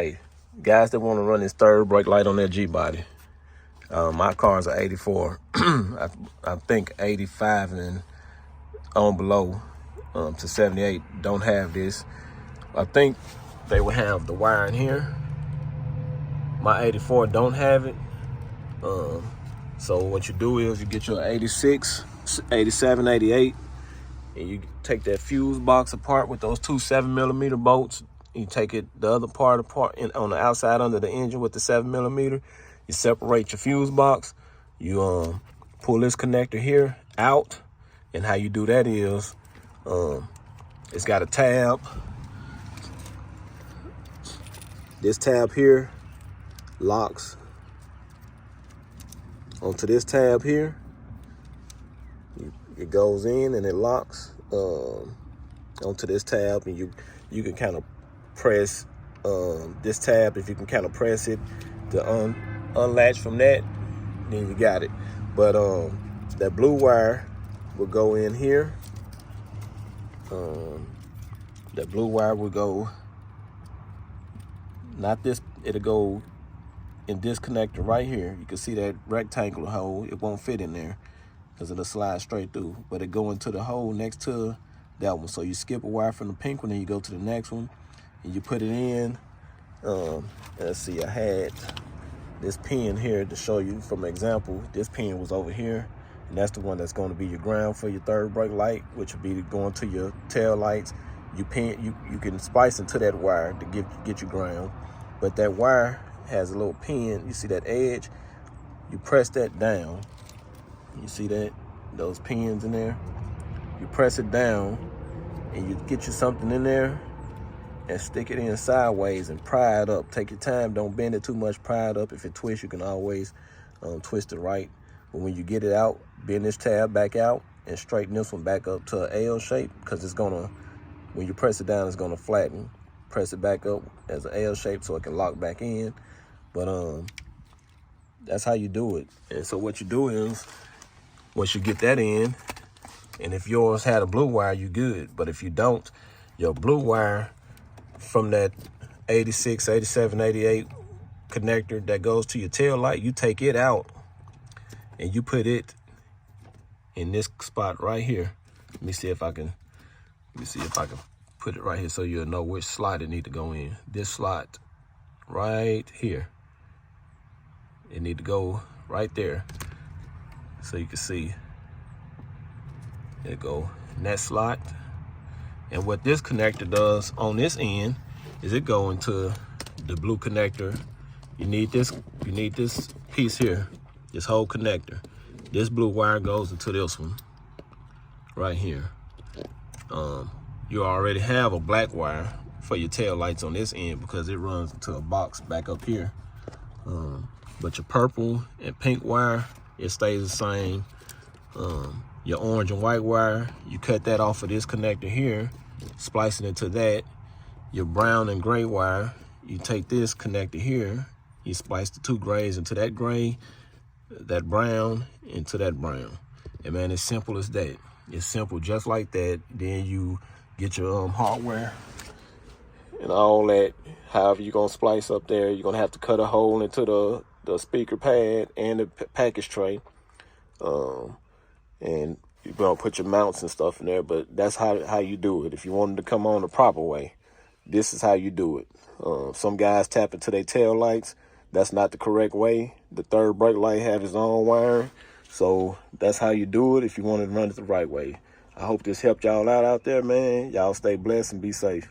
Hey, guys that want to run this third brake light on their G-Body. My cars are 84. I think 85 and on below to 78 don't have this. I think they will have the wire in here. My 84 don't have it. So what you do is you get your 86, 87, 88, and you take that fuse box apart with those two 7mm bolts. You take it the other part apart on the outside under the engine with the 7mm. You separate your fuse box. You pull this connector here out, and how you do that is it's got a tab. This tab here locks onto this tab here. It goes in and it locks onto this tab, and you can kind of press this tab. If you can kind of press it to unlatch from that, then you got it. But that blue wire will go in here. That blue wire will go, not this, it'll go in this connector right here. You can see that rectangular hole. It won't fit in there because it'll slide straight through, but it go into the hole next to that one. So you skip a wire from the pink one and you go to the next one and you put it in. Let's see, I had this pin here to show you from an example. This pin was over here, and that's the one that's going to be your ground for your third brake light, which will be going to your tail lights. You can splice into that wire to get your ground, but that wire has a little pin. You see that edge? You press that down. You see that? Those pins in there? You press it down and you get you something in there and stick it in sideways and pry it up. Take your time, don't bend it too much, pry it up. If it twists, you can always twist it right. But when you get it out, bend this tab back out and straighten this one back up to an L shape, because it's gonna, when you press it down, it's gonna flatten. Press it back up as an L shape so it can lock back in. But that's how you do it. And so what you do is, once you get that in, and if yours had a blue wire, you good. But if you don't, your blue wire from that 86, 87, 88 connector that goes to your tail light, you take it out and you put it in this spot right here. Let me see if I can put it right here so you'll know which slot it need to go in. This slot right here. It need to go right there so you can see it go in that slot. And what this connector does on this end is it go into the blue connector. You need this piece here, this whole connector. This blue wire goes into this one right here. You already have a black wire for your tail lights on this end because it runs into a box back up here. But your purple and pink wire, it stays the same. Your orange and white wire, you cut that off of this connector here, splice it into that. Your brown and gray wire, you take this connector here, you splice the two grays into that gray, that brown into that brown. And man, it's simple as that. It's simple just like that. Then you get your hardware and all that. However you're gonna splice up there, you're gonna have to cut a hole into the speaker pad and the package tray. And you're gonna put your mounts and stuff in there, but that's how you do it. If you wanted to come on the proper way, this is how you do it. Some guys tap into their tail lights. That's not the correct way. The third brake light have its own wiring. So that's how you do it if you want to run it the right way. I hope this helped y'all out there, man. Y'all stay blessed and be safe.